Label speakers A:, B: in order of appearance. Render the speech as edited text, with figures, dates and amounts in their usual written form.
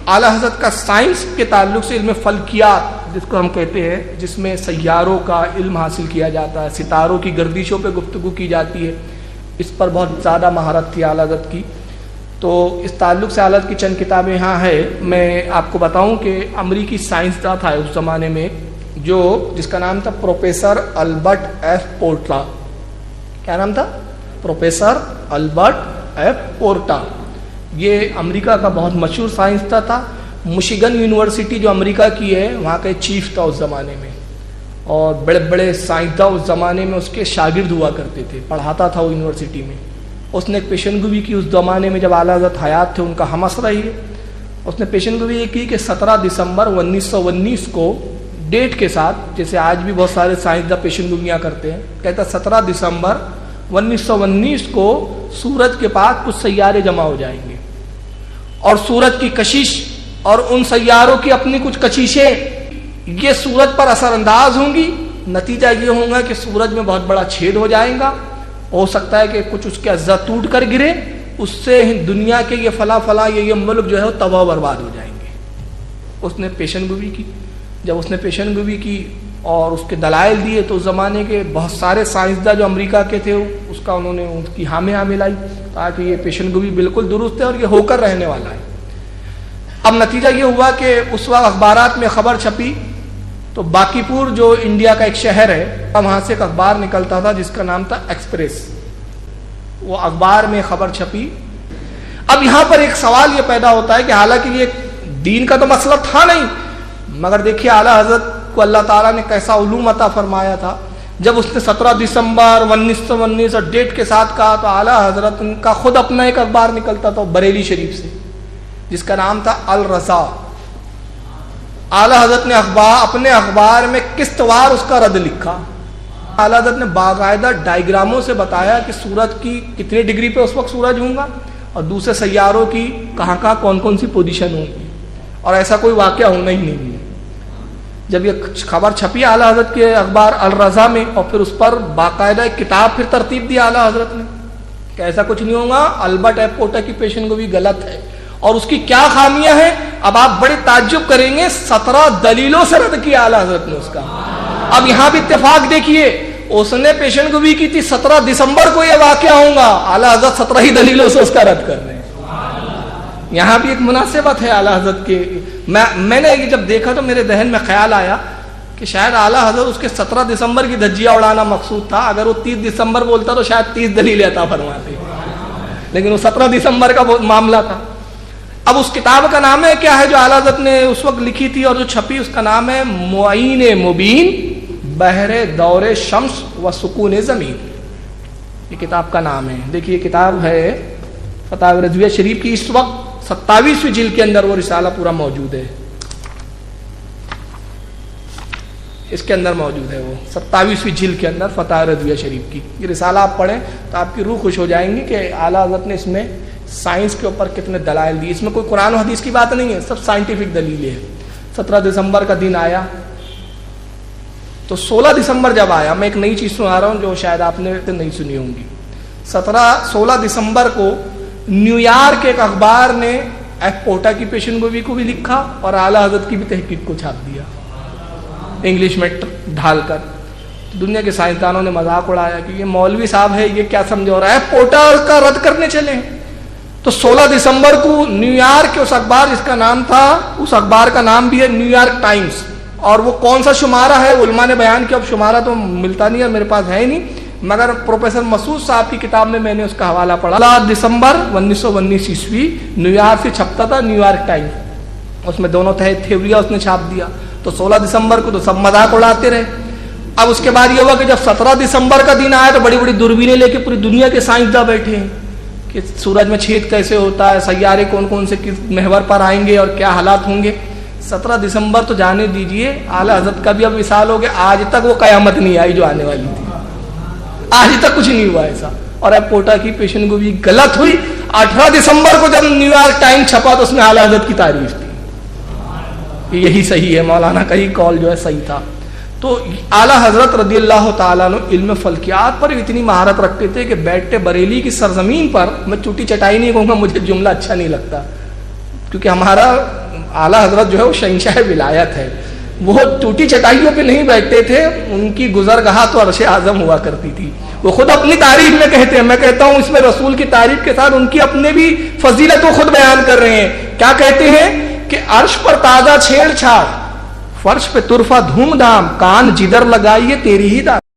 A: आला हज़रत का साइंस के ताल्लुक से इल्म फल्कियात जिसको हम कहते हैं, जिसमें सैयारों का इल्म हासिल किया जाता है, सितारों की गर्दिशों पे गुफ्तगू की जाती है, इस पर बहुत ज़्यादा महारत थी आला हज़रत की। तो इस ताल्लुक से आला हज़रत की चंद किताबें यहाँ है। मैं आपको बताऊँ कि अमरीकी साइंसदान था उस ज़माने में जो जिसका नाम था प्रोफेसर अल्बर्ट एफ पोर्टा। क्या नाम था? Professor Albert F पोर्टा। ये अमेरिका का बहुत मशहूर साइंसदान था। मिशिगन यूनिवर्सिटी जो अमेरिका की है वहाँ का चीफ था उस ज़माने में, और बड़े बड़े साइंसदान उस ज़माने में उसके शागिर्द हुआ करते थे, पढ़ाता था वो यूनिवर्सिटी में। उसने एक पेशनगोई की उस ज़माने में जब आला हज़रत हयात थे, उनका हमअसरा ही है। उसने पेशनगोई ये की कि 17 दिसंबर 1919 को डेट के साथ, जैसे आज भी बहुत सारे साइंसदान पेशनगोइयाँ करते हैं, कहता 17 दिसंबर 1919 को सूरज के पास कुछ सैयारे जमा हो जाएंगे और सूरज की कशिश और उन सैयारों की अपनी कुछ कशिशें ये सूरज पर असरअंदाज होंगी। नतीजा ये होगा कि सूरज में बहुत बड़ा छेद हो जाएगा, हो सकता है कि कुछ उसके अज्जा टूट कर गिरे, उससे दुनिया के ये फला फला ये मुल्क जो है वो तबाह बर्बाद हो जाएंगे। उसने पेशनगोई की। जब उसने पेशनगोई की और उसके दलाइल दिए तो उस ज़माने के बहुत सारे साइंसदान जो अमेरिका के थे उसका उन्होंने उसकी हामी मिलाई ताकि ये पेशनगोई बिल्कुल दुरुस्त है और ये होकर रहने वाला है। अब नतीजा ये हुआ कि उस वक्त अखबारात में खबर छपी तो बाकीपुर जो इंडिया का एक शहर है, वहाँ से एक अखबार निकलता था जिसका नाम था एक्सप्रेस। वो अखबार में खबर छपी। अब यहाँ पर एक सवाल ये पैदा होता है कि हालांकि ये दीन का तो मसला था नहीं, मगर देखिए आला हज़रत को अल्लाह ताला ने कैसा उलूम अता फरमाया था। जब उसने 17 दिसंबर 1919 और डेट के साथ कहा तो आला हज़रत उनका खुद अपना एक अखबार निकलता था बरेली शरीफ से जिसका नाम था अल रज़ा। आला हज़रत ने अपने अखबार में किस्तवार उसका रद्द लिखा। आला हज़रत ने बाकायदा डायग्रामों से बताया कि सूरज की कितने डिग्री पे उस वक्त सूरज होगा और दूसरे सैयारों की कहाँ कहाँ कौन कौन सी पोजीशन होगी, और ऐसा कोई वाक़या होना ही नहीं है। जब ये खबर छपी आला हज़रत के अखबार अल रज़ा में और फिर उस पर बाकायदा एक किताब फिर तरतीब दी आला हज़रत ने कि ऐसा कुछ नहीं होगा, अल्बर्ट एफ पोर्टा की पेशनगोई गलत है और उसकी क्या खामियां हैं। अब आप बड़े ताज्जुब करेंगे, 17 दलीलों से रद्द किया आला हज़रत ने उसका। अब यहां भी इत्तेफाक देखिए, उसने पेशनगोई की थी 17 दिसंबर को यह वाक़या होगा, आला हज़रत 17 ही दलीलों से उसका रद्द कर रहे हैं। यहाँ भी एक मुनासिबत है आला हज़रत के। मैंने ये जब देखा तो मेरे जहन में ख्याल आया कि शायद आला हज़रत उसके 17 दिसंबर की धज्जियाँ उड़ाना मकसूद था। अगर वो 30 दिसंबर बोलता तो शायद 30 दलीलें अता फरमाते, लेकिन वो 17 दिसंबर का मामला था। अब उस किताब का नाम है क्या है जो आला हज़रत ने उस वक्त लिखी थी और जो छपी, उसका नाम है मुआइन मुबीन बहरे दौरे शम्स व सुकून ज़मीन। ये किताब का नाम है। देखिए किताब है फतावा रज़विया शरीफ की, इस वक्त 27वीं जिल्द के अंदर वो रिसाला पूरा मौजूद है। इसके अंदर मौजूद है वो 27वीं जिल्द के अंदर फतावा रज़विया शरीफ की। ये रिसाला आप पढ़ें तो आपकी रूह खुश हो जाएंगी कि आला हज़रत ने इसमें साइंस के ऊपर कितने दलाइल दिए। इसमें कोई कुरान और हदीस की बात नहीं है, सब साइंटिफिक दलीलें हैं। 17 दिसंबर का दिन आया तो 16 दिसंबर जब आया, मैं एक नई चीज़ सुना रहा हूँ जो शायद आपने नहीं सुनी होंगी। 16 दिसंबर को न्यूयॉर्क के एक अखबार ने एफ पोर्टा की पेशनगोई को भी लिखा और आला हज़रत की भी तहकीक को छाप दिया इंग्लिश में ढालकर। दुनिया के साइंसदानों ने मजाक उड़ाया कि ये मौलवी साहब है, ये क्या समझो रहा है, एफ पोर्टा का रद्द करने चले। तो 16 दिसंबर को न्यूयॉर्क के उस अखबार जिसका नाम था, उस अखबार का नाम भी है न्यूयॉर्क टाइम्स, और वो कौन सा शुमारा है उलमा ने बयान किया। अब शुमारा तो मिलता नहीं है, मेरे पास है ही नहीं, मगर प्रोफेसर मसूद साहब की किताब में मैंने उसका हवाला पढ़ा। 16 दिसंबर 1919 ईस्वी न्यूयॉर्क से छपता था न्यूयॉर्क टाइम्स, उसमें दोनों थ्योरिया उसने छाप दिया। तो 16 दिसंबर को तो सब मजाक उड़ाते रहे। अब उसके बाद ये हुआ कि जब 17 दिसंबर का दिन आया तो बड़ी बड़ी दूरबीनें लेके पूरी दुनिया के साइंसदान बैठे हैं कि सूरज में छेद कैसे होता है, सैयारे कौन कौन से किस महवर पर आएंगे और क्या हालात होंगे। 17 दिसंबर तो जाने दीजिए, आला हज़रत का भी अब विसाल हो गया, आज तक वो कयामत नहीं आई जो आने वाली थी, आज तक कुछ नहीं हुआ ऐसा। और अब पोर्टा की पेशनगोई गलत हुई। 18 दिसंबर को जब न्यूयॉर्क टाइम छपा तो उसमें आला हज़रत की तारीफ थी, यही सही है, मौलाना का ही कॉल जो है सही था। तो आला हज़रत रज़ियल्लाहु ताला अन्हु इल्म फल्कियात पर इतनी महारत रखते थे कि बैठे बरेली की सरजमीन पर, मैं चूटी चटाई नहीं कहूँगा, मुझे जुमला अच्छा नहीं लगता क्योंकि हमारा आला हजरत जो है वो शहंशाह विलायत है, वो टूटी चटाइयों पे नहीं बैठते थे, उनकी गुजरगाह तो अर्श आजम हुआ करती थी। वो खुद अपनी तारीफ में कहते हैं, मैं कहता हूं इसमें रसूल की तारीफ के साथ उनकी अपने भी फजीलत को खुद बयान कर रहे हैं। क्या कहते हैं कि अर्श पर ताजा छेड़छाड़, फर्श पे तुरफा धूमधाम, कान जिधर लगाइए तेरी ही दात।